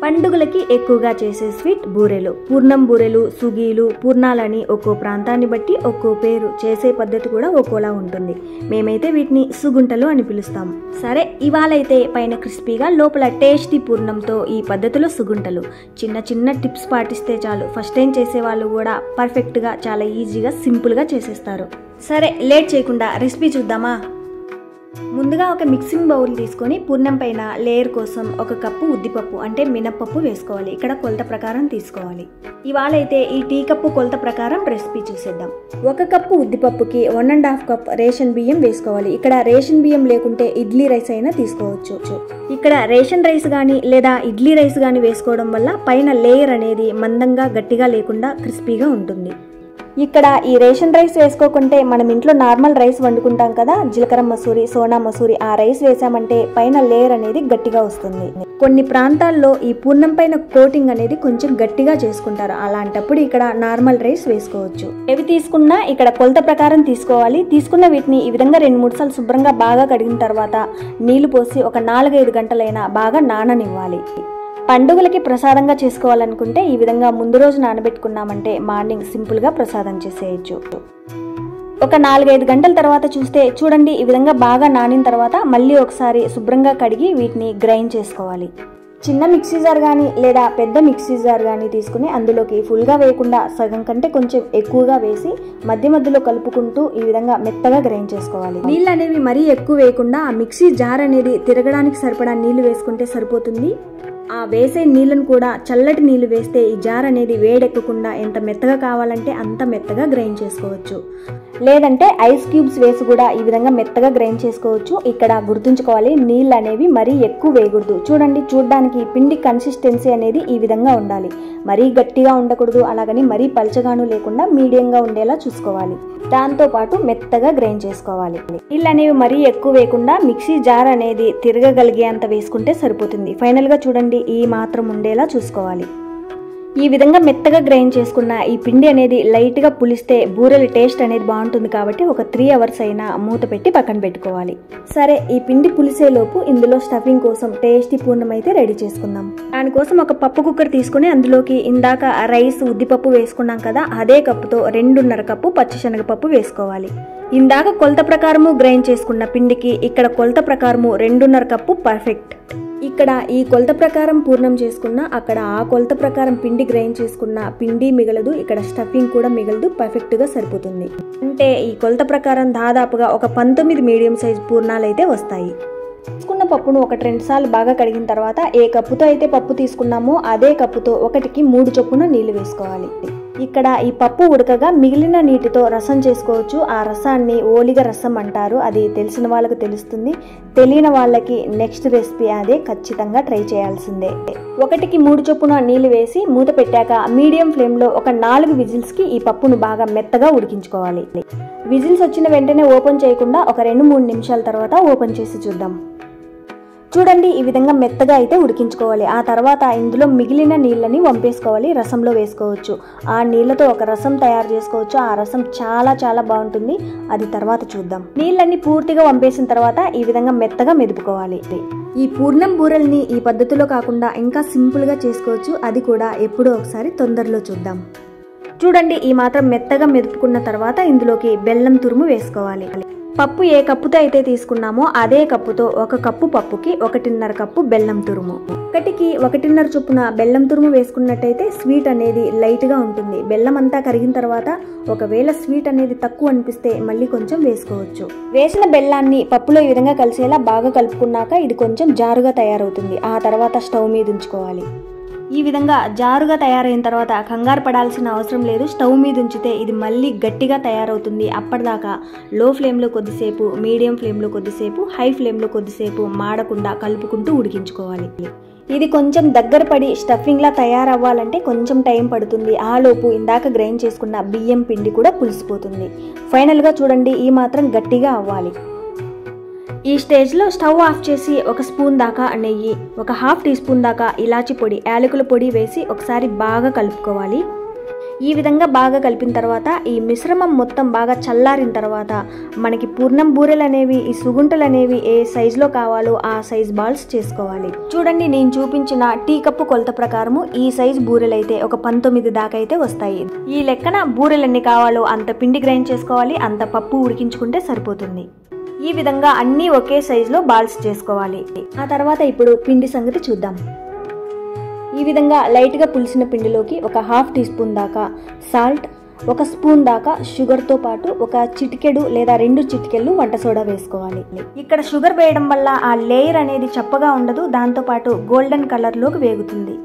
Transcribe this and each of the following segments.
పండుగలకి ఎక్కువగా చేసే స్వీట్ బూరెలు. పూర్ణం బూరెలు, సుగీలు, పూర్ణాలని ఒక్కో ప్రాంతాన్ని బట్టి ఒక్కో పేరు, చేసే పద్ధతి కూడా ఒక్కోలా ఉంటుంది. మేమైతే వీటిని సుగుంటలు అని పిలుస్తాం. సరే, ఇవాళైతే పైన క్రిస్పీగా లోపల టేస్టీ పూర్ణంతో ఈ పద్ధతిలో సుగుంటలు. చిన్న చిన్న టిప్స్ పాటిస్తే చాలు, ఫస్ట్ టైం చేసే వాళ్ళు కూడా పర్ఫెక్ట్గా, చాలా ఈజీగా, సింపుల్గా చేసేస్తారు. సరే, లేట్ చేయకుండా రెసిపీ చూద్దామా? ముందుగా ఒక మిక్సింగ్ బౌల్ తీసుకొని పూర్ణం పైన లేయర్ కోసం 1 కప్పు ఉద్దిపప్పు అంటే మినప్పప్పు వేసుకోవాలి. ఇక్కడ కొలత ప్రకారం తీసుకోవాలి. ఇవాళ అయితే ఈ టీ కప్పు కొలత ప్రకారం రెసిపీ చూసేద్దాం. 1 కప్పు ఉద్దిపప్పుకి 1.5 కప్ రేషన్ బియ్యం వేసుకోవాలి. ఇక్కడ రేషన్ బియ్యం లేకుంటే ఇడ్లీ రైస్ అయినా తీసుకోవచ్చు. ఇక్కడ రేషన్ రైస్ కానీ లేదా ఇడ్లీ రైస్ కానీ వేసుకోవడం వల్ల పైన లేయర్ అనేది మందంగా, గట్టిగా లేకుండా క్రిస్పీగా ఉంటుంది. ఇక్కడ ఈ రేషన్ రైస్ వేసుకోకుంటే మనం ఇంట్లో నార్మల్ రైస్ వండుకుంటాం కదా, జీలకర్ర మసూరి, సోనా మసూరి, ఆ రైస్ వేసామంటే పైన లేయర్ అనేది గట్టిగా వస్తుంది. కొన్ని ప్రాంతాల్లో ఈ పూర్ణం పైన కోటింగ్ అనేది కొంచెం గట్టిగా చేసుకుంటారు. అలాంటప్పుడు ఇక్కడ నార్మల్ రైస్ వేసుకోవచ్చు. ఏవి తీసుకున్నా ఇక్కడ కొలత ప్రకారం తీసుకోవాలి. తీసుకున్న వీటిని ఈ విధంగా 2-3 సార్లు శుభ్రంగా బాగా కడిగిన తర్వాత నీళ్లు పోసి ఒక 4-5 గంటలైనా బాగా నాననివ్వాలి. పండుగలకి ప్రసాదంగా చేసుకోవాలనుకుంటే ఈ విధంగా ముందు రోజు నానబెట్టుకున్నామంటే మార్నింగ్ సింపుల్గా ప్రసాదం చేసేయచ్చు. ఒక 4-5 గంటల తర్వాత చూస్తే చూడండి, ఈ విధంగా బాగా నానిన తర్వాత మళ్ళీ ఒకసారి శుభ్రంగా కడిగి వీటిని గ్రైండ్ చేసుకోవాలి. చిన్న మిక్సీ జార్ కానీ లేదా పెద్ద మిక్సీ జార్ కానీ తీసుకుని అందులోకి ఫుల్గా వేయకుండా సగం కంటే కొంచెం ఎక్కువగా వేసి మధ్య మధ్యలో కలుపుకుంటూ ఈ విధంగా మెత్తగా గ్రైండ్ చేసుకోవాలి. నీళ్ళు అనేవి మరీ ఎక్కువ వేయకుండా ఆ మిక్సీ జార్ అనేది తిరగడానికి సరిపడా నీళ్లు వేసుకుంటే సరిపోతుంది. ఆ వేసే నీళ్ళను కూడా చల్లటి నీళ్లు వేస్తే ఈ జార్ అనేది వేడెక్కకుండా ఎంత మెత్తగా కావాలంటే అంత మెత్తగా గ్రైండ్ చేసుకోవచ్చు. లేదంటే ఐస్ క్యూబ్స్ వేసి కూడా ఈ విధంగా మెత్తగా గ్రైండ్ చేసుకోవచ్చు. ఇక్కడ గుర్తుంచుకోవాలి, నీళ్ళు అనేవి మరీ ఎక్కువ వేయకూడదు. చూడండి, చూడడానికి పిండి కన్సిస్టెన్సీ అనేది ఈ విధంగా ఉండాలి. మరీ గట్టిగా ఉండకూడదు, అలాగని మరీ పల్చగాను లేకుండా మీడియంగా ఉండేలా చూసుకోవాలి. దాంతో పాటు మెత్తగా గ్రైండ్ చేసుకోవాలి. నీళ్ళు అనేవి మరీ ఎక్కువ వేయకుండా మిక్సీ జార్ అనేది తిరగగలిగేంత వేసుకుంటే సరిపోతుంది. ఫైనల్ గా చూడండి, ఈ మాత్రం ఉండేలా చూసుకోవాలి. ఈ విధంగా మెత్తగా గ్రైండ్ చేసుకున్న ఈ పిండి అనేది లైట్గా పులిస్తే బూరెల టేస్ట్ అనేది బాగుంటుంది. కాబట్టి ఒక 3 అవర్స్ అయినా మూత పెట్టి పక్కన పెట్టుకోవాలి. సరే, ఈ పిండి పులిసేలోపు ఇందులో స్టఫింగ్ కోసం టేస్టీ పూర్ణం అయితే రెడీ చేసుకుందాం. దానికోసం ఒక పప్పు కుక్కర్ తీసుకుని అందులోకి ఇందాక రైస్, ఉద్దిపప్పు వేసుకున్నాం కదా, అదే కప్పుతో 2.5 కప్పు పచ్చిశనగపప్పు వేసుకోవాలి. ఇందాక కొలత ప్రకారము గ్రైండ్ చేసుకున్న పిండికి ఇక్కడ కొలత ప్రకారము 2.5 కప్పు పర్ఫెక్ట్. ఇక్కడ ఈ కొలత ప్రకారం పూర్ణం చేసుకున్న, అక్కడ ఆ కొలత ప్రకారం పిండి గ్రైండ్ చేసుకున్న పిండి మిగలదు, ఇక్కడ స్టఫింగ్ కూడా మిగలదు, పర్ఫెక్ట్ గా సరిపోతుంది. అంటే ఈ కొలత ప్రకారం దాదాపుగా ఒక 19 మీడియం సైజ్ పూర్ణాలు అయితే వస్తాయి. తీసుకున్న పప్పును 1-2 సార్లు బాగా కడిగిన తర్వాత ఏ కప్పుతో అయితే పప్పు తీసుకున్నామో అదే కప్పుతో 1కి 3 చొప్పున నీళ్లు వేసుకోవాలి. ఇక్కడ ఈ పప్పు ఉడకగా మిగిలిన నీటితో రసం చేసుకోవచ్చు. ఆ రసాన్ని ఓలిగ రసం అంటారు. అది తెలిసిన వాళ్ళకి తెలుస్తుంది, తెలియని వాళ్ళకి నెక్స్ట్ రెసిపీ అదే, ఖచ్చితంగా ట్రై చేయాల్సిందే. 1కి 3 చొప్పున నీళ్లు వేసి మూత పెట్టాక మీడియం ఫ్లేమ్ లో ఒక 4 విజిల్స్ కి ఈ పప్పును బాగా మెత్తగా ఉడికించుకోవాలి. విజిల్స్ వచ్చిన వెంటనే ఓపెన్ చేయకుండా ఒక 2-3 నిమిషాల తర్వాత ఓపెన్ చేసి చూద్దాం. చూడండి, ఈ విధంగా మెత్తగా అయితే ఉడికించుకోవాలి. ఆ తర్వాత ఇందులో మిగిలిన నీళ్ళని వంపేసుకోవాలి, రసంలో వేసుకోవచ్చు. ఆ నీళ్ళతో ఒక రసం తయారు చేసుకోవచ్చు. ఆ రసం చాలా చాలా బాగుంటుంది, అది తర్వాత చూద్దాం. నీళ్ళని పూర్తిగా వంపేసిన తర్వాత ఈ విధంగా మెత్తగా మెదుపుకోవాలి. ఈ పూర్ణం బూరెల్ని ఈ పద్ధతిలో కాకుండా ఇంకా సింపుల్ గా చేసుకోవచ్చు, అది కూడా ఎప్పుడో ఒకసారి తొందరలో చూద్దాం. చూడండి, ఈ మాత్రం మెత్తగా మెదుపుకున్న తర్వాత ఇందులోకి బెల్లం తురుము వేసుకోవాలి. పప్పు ఏ కప్పుతో అయితే తీసుకున్నామో అదే కప్పుతో 1 కప్పు పప్పుకి 1.5 కప్పు బెల్లం తురుము. 1కి 1.5 చొప్పున బెల్లం తురుము వేసుకున్నట్టయితే స్వీట్ అనేది లైట్ గా ఉంటుంది. బెల్లం అంతా కరిగిన తర్వాత ఒకవేళ స్వీట్ అనేది తక్కువ అనిపిస్తే మళ్ళీ కొంచెం వేసుకోవచ్చు. వేసిన బెల్లాన్ని పప్పులో ఈ విధంగా కలిసేలా బాగా కలుపుకున్నాక ఇది కొంచెం జారుగా తయారవుతుంది. ఆ తర్వాత స్టవ్ మీద ఉంచుకోవాలి. ఈ విధంగా జారుగా తయారైన తర్వాత కంగారు పడాల్సిన అవసరం లేదు. స్టవ్ మీద ఉంచితే ఇది మళ్ళీ గట్టిగా తయారవుతుంది. అప్పటిదాకా లో ఫ్లేమ్లో కొద్దిసేపు, మీడియం ఫ్లేమ్లో కొద్దిసేపు, హై ఫ్లేమ్లో కొద్దిసేపు మాడకుండా కలుపుకుంటూ ఉడికించుకోవాలి. ఇది కొంచెం దగ్గర పడి స్టఫింగ్లా తయారవ్వాలంటే కొంచెం టైం పడుతుంది. ఆలోపు ఇందాక గ్రైండ్ చేసుకున్న బియ్యం పిండి కూడా పులిసిపోతుంది. ఫైనల్గా చూడండి, ఈ మాత్రం గట్టిగా అవ్వాలి. ఈ స్టేజ్లో స్టవ్ ఆఫ్ చేసి 1 స్పూన్ దాకా నెయ్యి, 1/2 టీ స్పూన్ దాకా ఇలాచి పొడి, యాలకుల పొడి వేసి ఒకసారి బాగా కలుపుకోవాలి. ఈ విధంగా బాగా కలిపిన తర్వాత ఈ మిశ్రమం మొత్తం బాగా చల్లారిన తర్వాత మనకి పూర్ణం బూరెలు అనేవి ఈ సుగుంటలు అనేవి ఏ సైజులో కావాలో ఆ సైజ్ బాల్స్ చేసుకోవాలి. చూడండి, నేను చూపించిన టీ కప్పు కొలత ప్రకారము ఈ సైజ్ బూరెలు అయితే ఒక 19 దాకా అయితే వస్తాయి. ఈ లెక్కన బూరెలు ఎన్ని కావాలో అంత పిండి గ్రైండ్ చేసుకోవాలి, అంత పప్పు ఉడికించుకుంటే సరిపోతుంది. ఈ విధంగా అన్నీ ఒకే సైజులో బాల్స్ చేసుకోవాలి. ఆ తర్వాత ఇప్పుడు పిండి సంగతి చూద్దాం. ఈ విధంగా లైట్గా పులిసిన పిండిలోకి ఒక 1/2 టీ స్పూన్ దాకా సాల్ట్, 1 స్పూన్ దాకా షుగర్తో పాటు ఒక చిటికెడు లేదా 2 చిటికెళ్ళు వంట సోడా వేసుకోవాలి. ఇక్కడ షుగర్ వేయడం వల్ల ఆ లేయర్ అనేది చప్పగా ఉండదు, దాంతోపాటు గోల్డెన్ కలర్లోకి వేగుతుంది.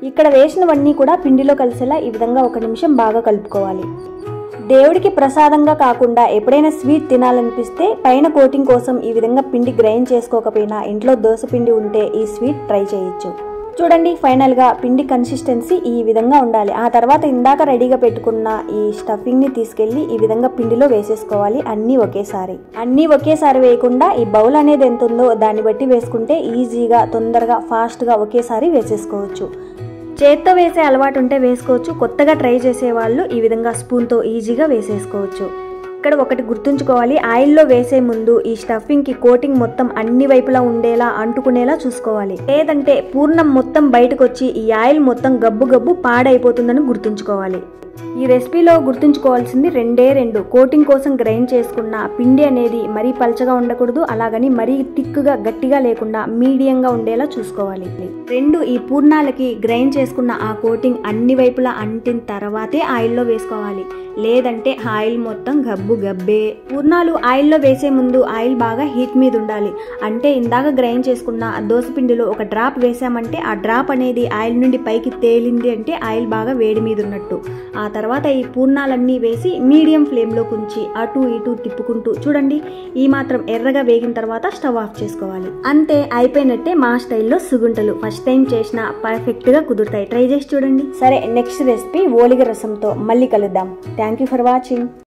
ఇక్కడ వేసినవన్నీ కూడా పిండిలో కలిసేలా ఈ విధంగా 1 నిమిషం బాగా కలుపుకోవాలి. దేవుడికి ప్రసాదంగా కాకుండా ఎప్పుడైనా స్వీట్ తినాలనిపిస్తే పైన కోటింగ్ కోసం ఈ విధంగా పిండి గ్రైండ్ చేసుకోకపోయినా ఇంట్లో దోశ పిండి ఉంటే ఈ స్వీట్ ట్రై చేయొచ్చు. చూడండి, ఫైనల్గా పిండి కన్సిస్టెన్సీ ఈ విధంగా ఉండాలి. ఆ తర్వాత ఇందాక రెడీగా పెట్టుకున్న ఈ స్టఫింగ్ని తీసుకెళ్ళి ఈ విధంగా పిండిలో వేసేసుకోవాలి. అన్నీ ఒకేసారి వేయకుండా ఈ బౌల్ అనేది ఎంత ఉందో దాన్ని బట్టి వేసుకుంటే ఈజీగా తొందరగా ఫాస్ట్గా ఒకేసారి వేసేసుకోవచ్చు. చేత్తో వేసే అలవాటు ఉంటే వేసుకోవచ్చు, కొత్తగా ట్రై చేసే వాళ్ళు ఈ విధంగా స్పూన్తో ఈజీగా వేసేసుకోవచ్చు. ఇక్కడ ఒకటి గుర్తుంచుకోవాలి, ఆయిల్లో వేసే ముందు ఈ స్టఫింగ్కి కోటింగ్ మొత్తం అన్ని వైపులా ఉండేలా అంటుకునేలా చూసుకోవాలి. లేదంటే పూర్ణం మొత్తం బయటకు వచ్చి ఈ ఆయిల్ మొత్తం గబ్బు పాడైపోతుందని గుర్తుంచుకోవాలి. ఈ రెసిపీలో గుర్తుంచుకోవాల్సింది 2 కోటింగ్ కోసం గ్రైండ్ చేసుకున్న పిండి అనేది మరీ పల్చగా ఉండకూడదు, అలాగని మరీ థిక్గా గట్టిగా లేకుండా మీడియంగా ఉండేలా చూసుకోవాలి. 2 ఈ పూర్ణాలకి గ్రైండ్ చేసుకున్న ఆ కోటింగ్ అన్ని వైపులా అంటిన తర్వాతే ఆయిల్లో వేసుకోవాలి, లేదంటే ఆయిల్ మొత్తం గబ్బే. పూర్ణాలు ఆయిల్లో వేసే ముందు ఆయిల్ బాగా హీట్ మీద ఉండాలి. అంటే ఇందాక గ్రైండ్ చేసుకున్న దోసపిండిలో ఒక డ్రాప్ వేసామంటే ఆ డ్రాప్ అనేది ఆయిల్ నుండి పైకి తేలింది అంటే ఆయిల్ బాగా వేడి మీద ఉన్నట్టు. ఆ తర్వాత ఈ పూర్ణాలన్నీ వేసి మీడియం ఫ్లేమ్లో ఉంచి అటు ఇటు తిప్పుకుంటూ చూడండి, ఈ మాత్రం ఎర్రగా వేగిన తర్వాత స్టవ్ ఆఫ్ చేసుకోవాలి. అంతే, అయిపోయినట్టే మా స్టైల్లో సుగుంటలు. ఫస్ట్ టైం చేసినా పర్ఫెక్ట్గా కుదురుతాయి, ట్రై చేసి చూడండి. సరే, నెక్స్ట్ రెసిపీ ఓలిగ రసంతో మళ్ళీ కలుద్దాం. Thank you for watching.